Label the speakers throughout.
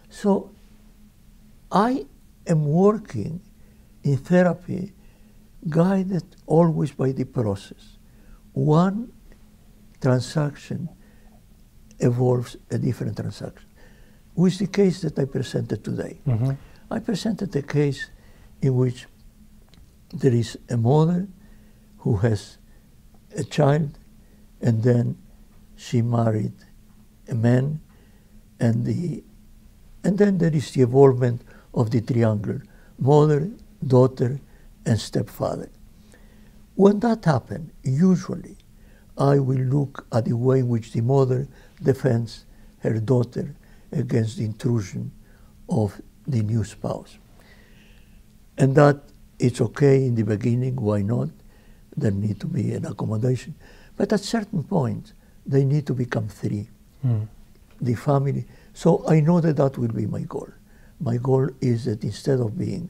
Speaker 1: So I am working in therapy guided always by the process. One transaction evolves a different transaction. With the case that I presented today.
Speaker 2: Mm-hmm.
Speaker 1: I presented a case in which there is a mother who has a child, and then she married a man, and then there is the involvement of the triangle: mother, daughter, and stepfather. When that happens, usually I will look at the way in which the mother defends her daughter against the intrusion of the new spouse. And that it's okay in the beginning, why not? There need to be an accommodation. But at certain point, they need to become three, the family. So I know that that will be my goal. My goal is that instead of being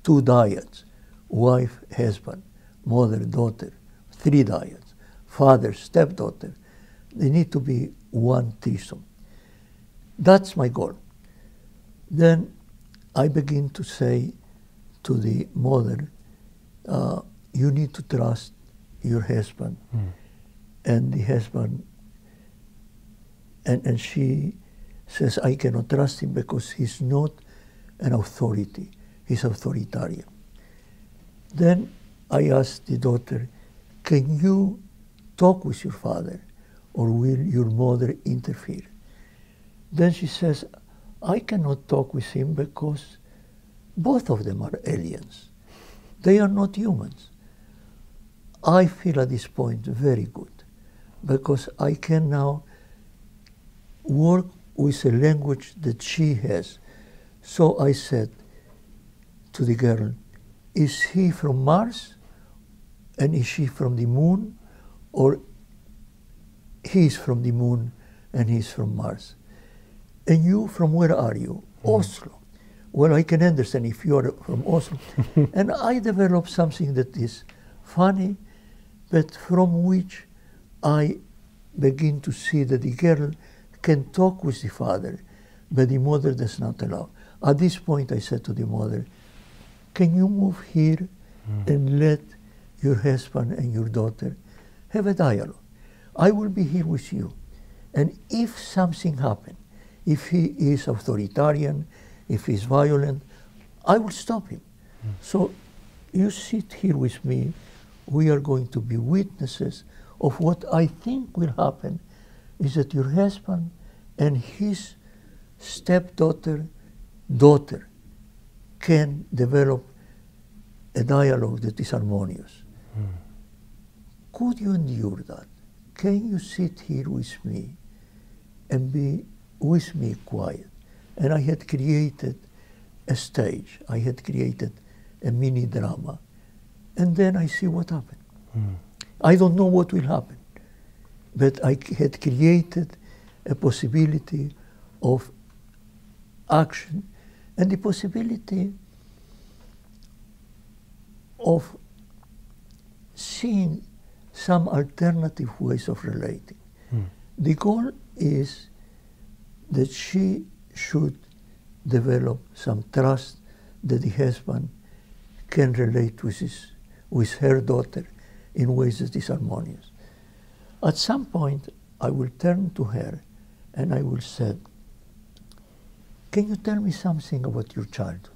Speaker 1: two dyads, wife, husband, mother, daughter, three dyads, father, stepdaughter, they need to be one threesome. That's my goal. Then I begin to say to the mother, you need to trust your husband. And the husband, and she says, I cannot trust him because he's not an authority. He's authoritarian. Then I asked the daughter, can you talk with your father, or will your mother interfere? Then she says, I cannot talk with him because both of them are aliens. They are not humans. I feel at this point very good because I can now work with a language that she has. So I said to the girl, is he from Mars and is she from the moon, or he's from the moon and he's from Mars? And you, from where are you? Oslo. Well, I can understand if you are from Oslo. And I developed something that is funny, but from which I begin to see that the girl can talk with the father, but the mother does not allow. At this point, I said to the mother, can you move here and let your husband and your daughter have a dialogue? I will be here with you. And if something happens, if he is authoritarian, if he's violent, I will stop him. So you sit here with me. We are going to be witnesses of what I think will happen is that your husband and his stepdaughter, daughter, can develop a dialogue that is harmonious. Could you endure that? Can you sit here with me and be with me quiet? And I had created a stage. I had created a mini drama. And then I see what happened. I don't know what will happen, but I had created a possibility of action and the possibility of seeing some alternative ways of relating. The goal is that she should develop some trust that the husband can relate with her daughter in ways that is harmonious. At some point, I will turn to her and I will say, can you tell me something about your childhood?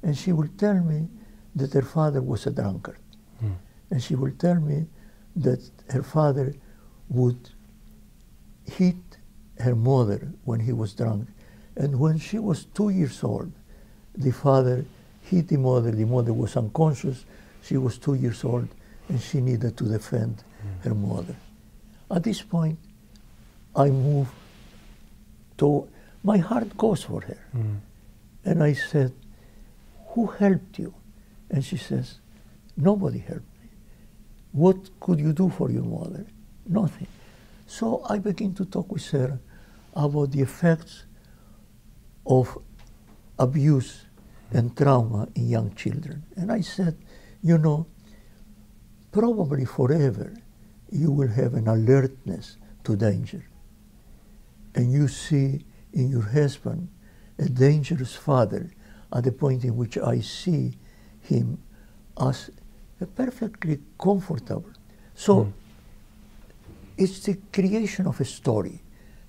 Speaker 1: And she will tell me that her father was a drunkard. And she will tell me that her father would hit her mother when he was drunk. And when she was 2 years old, the father hit the mother was unconscious, she was 2 years old, and she needed to defend her mother. At this point, I move to, my heart goes for her. And I said, who helped you? And she says, nobody helped me. What could you do for your mother? Nothing. So I begin to talk with her about the effects of abuse and trauma in young children. And I said, you know, probably forever you will have an alertness to danger. And you see in your husband a dangerous father at the point in which I see him as a perfectly comfortable. So it's the creation of a story,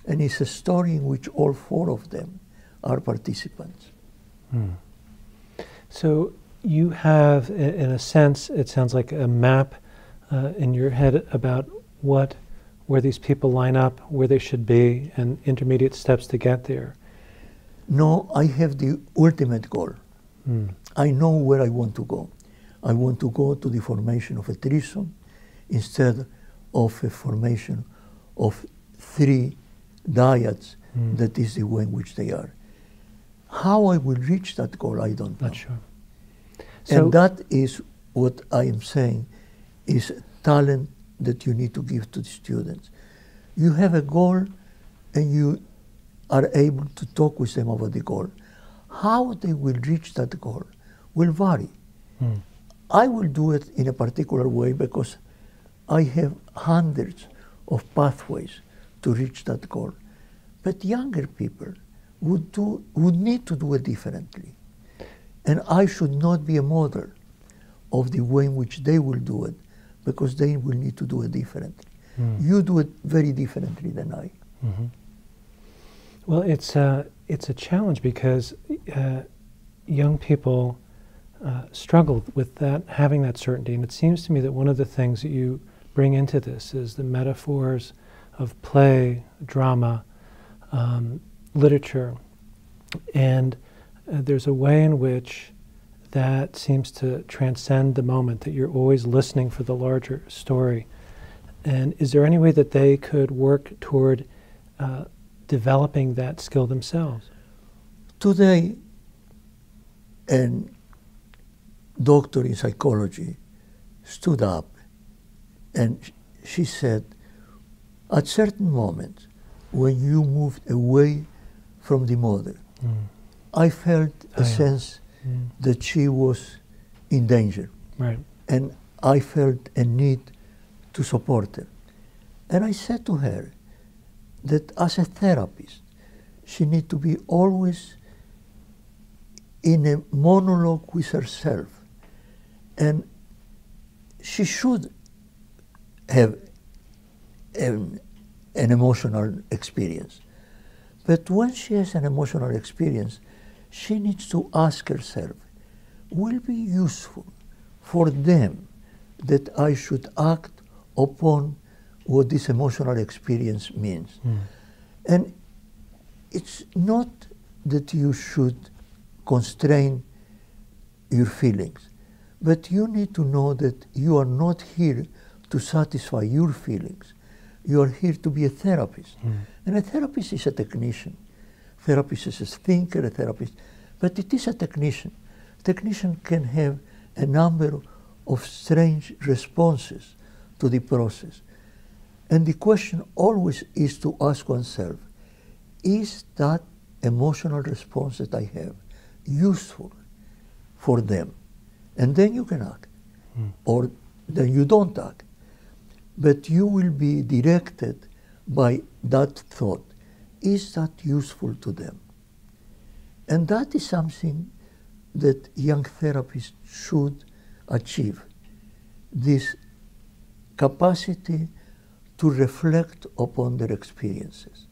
Speaker 1: and it's a story in which all four of them are participants.
Speaker 2: So you have, in a sense, it sounds like a map in your head about where these people line up, where they should be, and intermediate steps to get there.
Speaker 1: No, I have the ultimate goal. I know where I want to go. I want to go to the formation of a threesome instead of a formation of 3 dyads. That is the way in which they are. How I will reach that goal, I don't know.
Speaker 2: Not sure. So,
Speaker 1: and that is what I am saying is talent that you need to give to the students. You have a goal and you are able to talk with them about the goal. How they will reach that goal will vary. I will do it in a particular way because I have hundreds of pathways to reach that goal. But younger people would need to do it differently. And I should not be a model of the way in which they will do it, because they will need to do it differently. You do it very differently than I.
Speaker 2: Well, it's a challenge because young people struggle with that, having that certainty. And it seems to me that one of the things that you bring into this is the metaphors of play, drama, literature, and there's a way in which that seems to transcend the moment, that you're always listening for the larger story. And is there any way that they could work toward developing that skill themselves?
Speaker 1: Today, a doctor in psychology stood up and she said, at certain moments, when you moved away from the mother, I felt a sense that she was in danger.
Speaker 2: Right.
Speaker 1: And I felt a need to support her. And I said to her that as a therapist, she needs to be always in a monologue with herself. And she should have an emotional experience. But when she has an emotional experience, she needs to ask herself, will it be useful for them that I should act upon what this emotional experience means? And it's not that you should constrain your feelings, but you need to know that you are not here to satisfy your feelings. You are here to be a therapist. And a therapist is a technician. Therapist is a thinker, a therapist, but it is a technician. Technician can have a number of strange responses to the process. And the question always is to ask oneself, is that emotional response that I have useful for them? And then you can act, or then you don't act. But you will be directed by that thought. Is that useful to them? And that is something that young therapists should achieve, this capacity to reflect upon their experiences.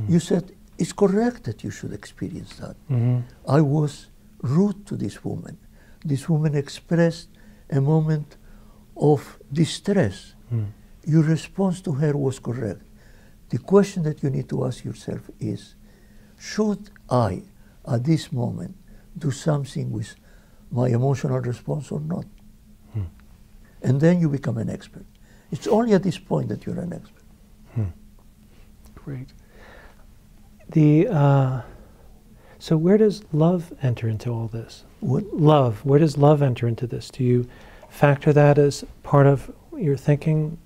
Speaker 1: You said, it's correct that you should experience that. I was rude to this woman. This woman expressed a moment of distress. Your response to her was correct. The question that you need to ask yourself is, should I, at this moment, do something with my emotional response or not? And then you become an expert. It's only at this point that you're an expert.
Speaker 2: Great. So where does love enter into all this?
Speaker 1: What?
Speaker 2: Love. Where does love enter into this? Do you factor that as part of your thinking?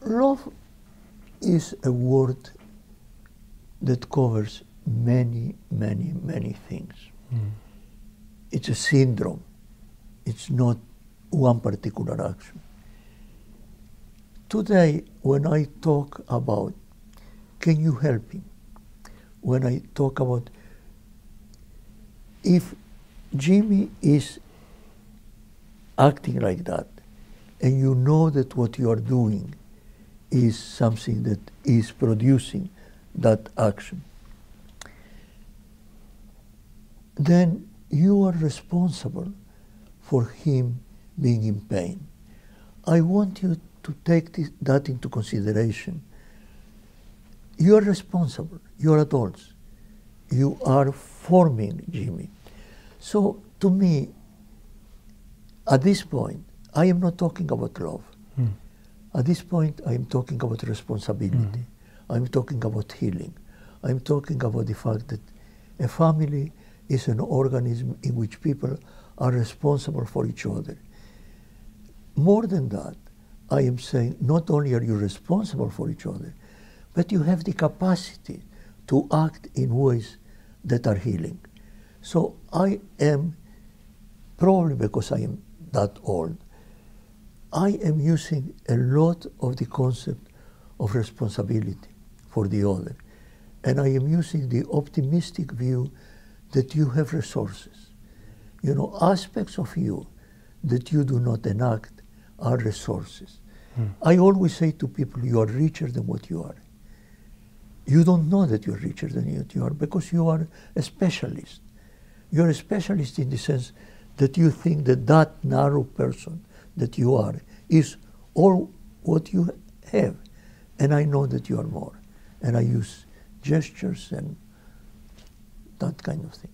Speaker 1: Love is a word that covers many, many, many things. It's a syndrome. It's not one particular action. Today, when I talk about, can you help him? When I talk about, if Jimmy is acting like that, and you know that what you are doing is something that is producing that action, then you are responsible for him being in pain. I want you to take that into consideration. You are responsible. You are adults. You are forming Jimmy. So to me, at this point, I am not talking about love. At this point, I am talking about responsibility. I'm talking about healing. I'm talking about the fact that a family is an organism in which people are responsible for each other. More than that, I am saying not only are you responsible for each other, but you have the capacity to act in ways that are healing. So I am, probably because I am that old, I am using a lot of the concept of responsibility for the other. And I am using the optimistic view that you have resources. You know, aspects of you that you do not enact are resources. I always say to people, you are richer than what you are. You don't know that you're richer than what you are because you are a specialist. You're a specialist in the sense that you think that that narrow person that you are is all what you have. And I know that you are more. And I use gestures and that kind of thing.